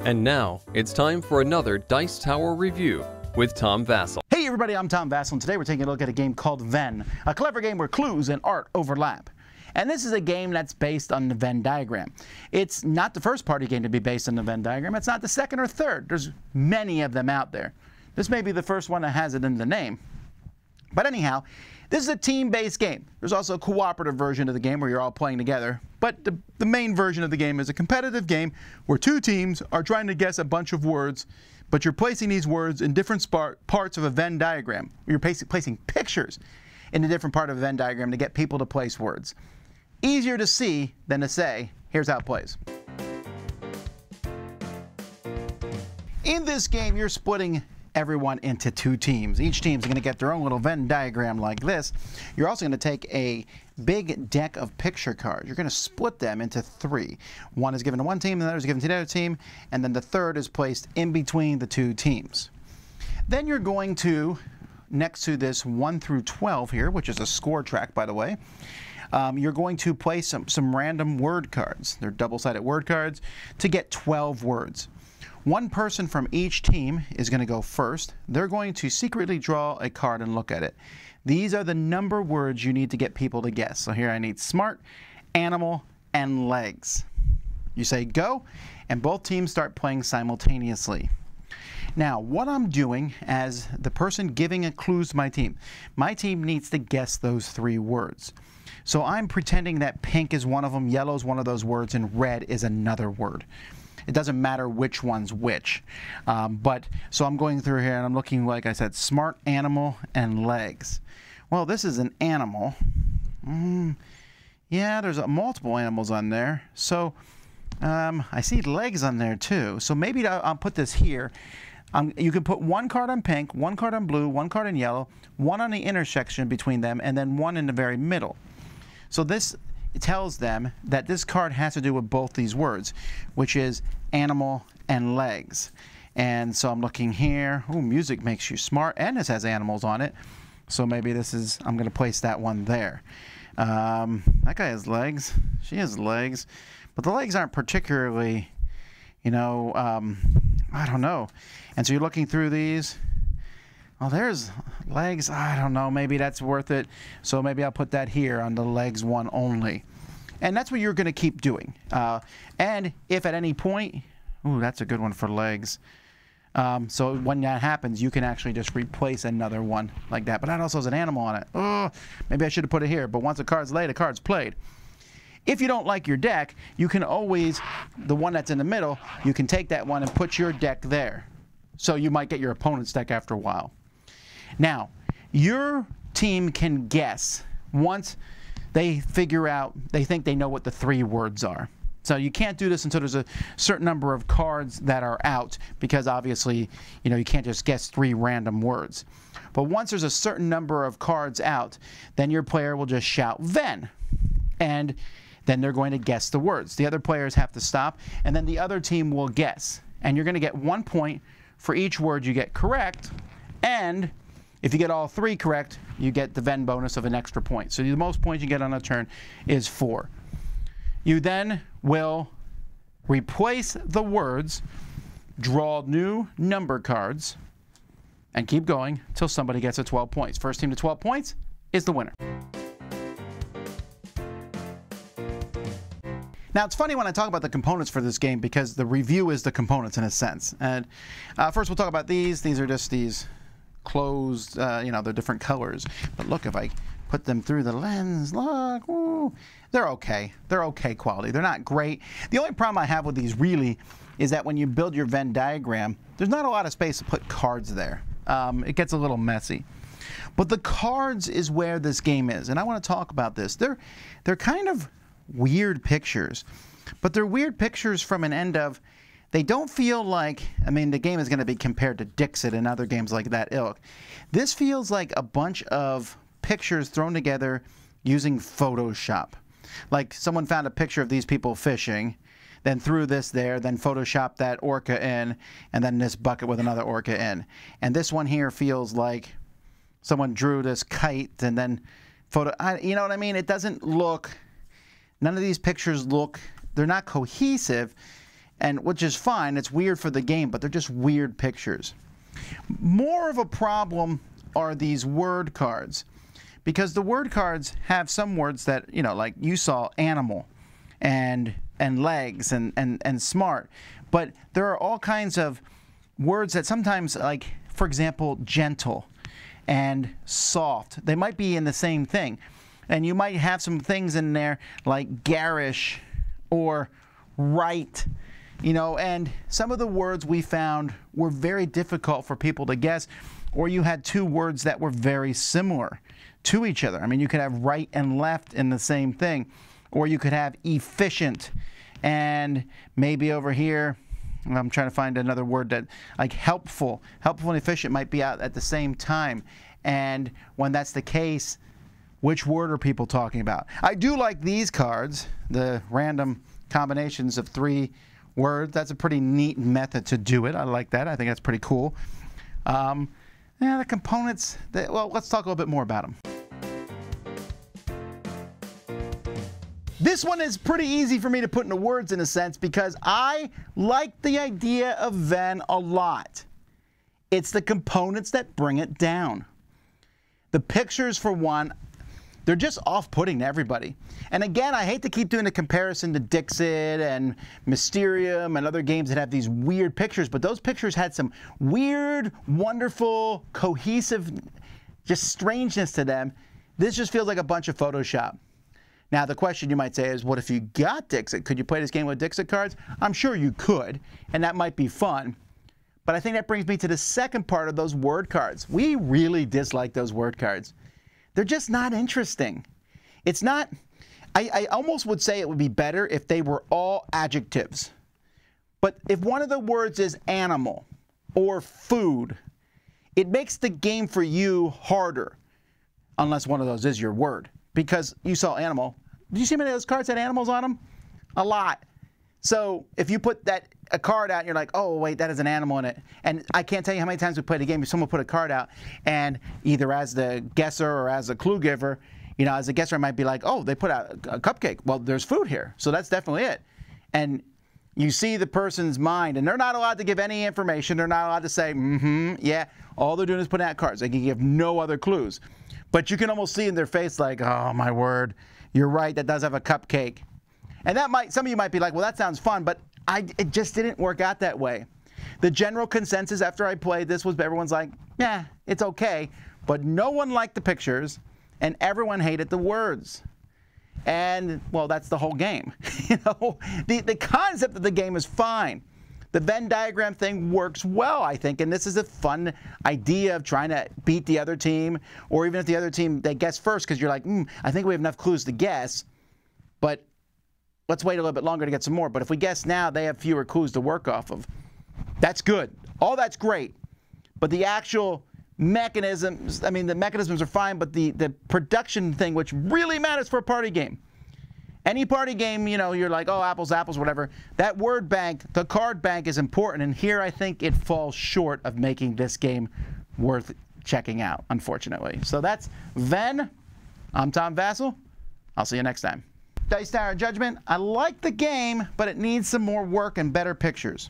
And now, it's time for another Dice Tower review with Tom Vasel. Hey everybody, I'm Tom Vasel, and today we're taking a look at a game called Venn, a clever game where clues and art overlap. And this is a game that's based on the Venn diagram. It's not the first party game to be based on the Venn diagram. It's not the second or third. There's many of them out there. This may be the first one that has it in the name. But anyhow, this is a team-based game. There's also a cooperative version of the game where you're all playing together. But the main version of the game is a competitive game where two teams are trying to guess a bunch of words, but you're placing these words in different parts of a Venn diagram. You're placing pictures in a different part of a Venn diagram to get people to place words. Easier to see than to say. Here's how it plays. In this game, you're splitting everyone into two teams. Each team's going to get their own little Venn diagram like this. You're also going to take a big deck of picture cards. You're going to split them into three. One is given to one team, the other is given to the other team, and then the third is placed in between the two teams. Then you're going to, next to this 1 through 12 here, which is a score track, by the way, you're going to place some random word cards. They're double-sided word cards to get 12 words. One person from each team is going to go first. They're going to secretly draw a card and look at it. These are the number words you need to get people to guess. So here I need smart, animal, and legs. You say go, and both teams start playing simultaneously. Now, what I'm doing as the person giving a clues to my team needs to guess those three words. So I'm pretending that pink is one of them, yellow is one of those words, and red is another word. It doesn't matter which one's which. So I'm going through here and I'm looking, like I said, smart, animal, and legs. Well, this is an animal. Yeah, there's multiple animals on there. So I see legs on there too. So maybe I'll put this here. You can put one card on pink, one card on blue, one card on yellow, one on the intersection between them, and then one in the very middle. So this tells them that this card has to do with both these words, which is animal and legs. And so I'm looking here. Ooh, music makes you smart, and this has animals on it. So maybe this is, I'm going to place that one there. That guy has legs. She has legs. But the legs aren't particularly, I don't know. And so you're looking through these. Oh, there's legs. I don't know. Maybe that's worth it. So maybe I'll put that here on the legs one only. And that's what you're going to keep doing. And if at any point, ooh, that's a good one for legs. So when that happens, you can actually just replace another one like that. But that also has an animal on it. Oh, maybe I should have put it here. But once a card's laid, a card's played. If you don't like your deck, you can always, the one that's in the middle, you can take that one and put your deck there. So you might get your opponent's deck after a while. Now, your team can guess once they figure out, they think they know what the three words are. So you can't do this until there's a certain number of cards that are out, because obviously, you can't just guess three random words. But once there's a certain number of cards out, then your player will just shout Venn, and then they're going to guess the words. The other players have to stop, and then the other team will guess. And you're going to get 1 point for each word you get correct, and if you get all three correct, you get the Venn bonus of an extra point. So the most points you get on a turn is 4. You then will replace the words, draw new number cards, and keep going until somebody gets to 12 points. First team to 12 points is the winner. Now, it's funny when I talk about the components for this game, because the review is the components in a sense. And first we'll talk about these. These are just these closed, they're different colors. But look, if I put them through the lens, look, ooh, they're okay. They're okay quality. They're not great. The only problem I have with these really is that when you build your Venn diagram, there's not a lot of space to put cards there. It gets a little messy. But the cards is where this game is, and I want to talk about this. They're kind of weird pictures, but they're weird pictures from an end of, they don't feel like, the game is going to be compared to Dixit and other games like that ilk. This feels like a bunch of pictures thrown together using Photoshop. Like someone found a picture of these people fishing, then threw this there, then Photoshopped that orca in, and then this bucket with another orca in. And this one here feels like someone drew this kite and then you know what I mean? It doesn't look, none of these pictures look, they're not cohesive. and which is fine. It's weird for the game, but they're just weird pictures. More of a problem are these word cards, because the word cards have some words that, you know, like you saw animal and legs and smart, but there are all kinds of words that sometimes, like for example, gentle and soft, they might be in the same thing, and you might have some things in there like garish or right, you know, and some of the words we found were very difficult for people to guess, or you had two words that were very similar to each other. I mean, you could have right and left in the same thing, or you could have efficient, and maybe over here, I'm trying to find another word that, like helpful. Helpful and efficient might be out at the same time. And when that's the case, which word are people talking about? I do like these cards, the random combinations of 3 words. That's a pretty neat method to do it. I like that. I think that's pretty cool. Yeah, the components, well, let's talk a little bit more about them. This one is pretty easy for me to put into words in a sense, because I like the idea of Venn a lot. It's the components that bring it down. The pictures, for one, they're just off-putting to everybody. And again, I hate to keep doing the comparison to Dixit and Mysterium and other games that have these weird pictures, but those pictures had some weird, wonderful, cohesive, just strangeness to them. This just feels like a bunch of Photoshop. Now, the question you might say is, what if you got Dixit? Could you play this game with Dixit cards? I'm sure you could, and that might be fun. But I think that brings me to the second part of those word cards. We really dislike those word cards. They're just not interesting. It's not, I almost would say it would be better if they were all adjectives. But if one of the words is animal or food, it makes the game for you harder, unless one of those is your word. Because you saw animal. Did you see how many of those cards had animals on them? A lot. So if you put a card out and you're like, oh wait, that has an animal in it. And I can't tell you how many times we played a game if someone put a card out, and either as the guesser or as a clue giver, you know, as a guesser I might be like, oh, they put out a cupcake. Well, there's food here, so that's definitely it. And you see the person's mind, and they're not allowed to give any information. They're not allowed to say, yeah. All they're doing is putting out cards. They can give no other clues. But you can almost see in their face like, oh my word, you're right, that does have a cupcake. And that might, some of you might be like, well, that sounds fun, but it just didn't work out that way. The general consensus after I played this was everyone's like, yeah, it's okay, but no one liked the pictures and everyone hated the words. And well, that's the whole game. You know, the concept of the game is fine. The Venn diagram thing works well, I think, and this is a fun idea of trying to beat the other team, or even if the other team, they guess first because you're like, I think we have enough clues to guess, but let's wait a little bit longer to get some more. But if we guess now, they have fewer clues to work off of. That's good. All that's great. But the actual mechanisms, I mean, the mechanisms are fine, but the production thing, which really matters for a party game. Any party game, you know, you're like, oh, apples, apples, whatever. That word bank, the card bank is important, and here I think it falls short of making this game worth checking out, unfortunately. So that's Venn. I'm Tom Vasel. I'll see you next time. Dice Tower Judgment. I like the game, but it needs some more work and better pictures.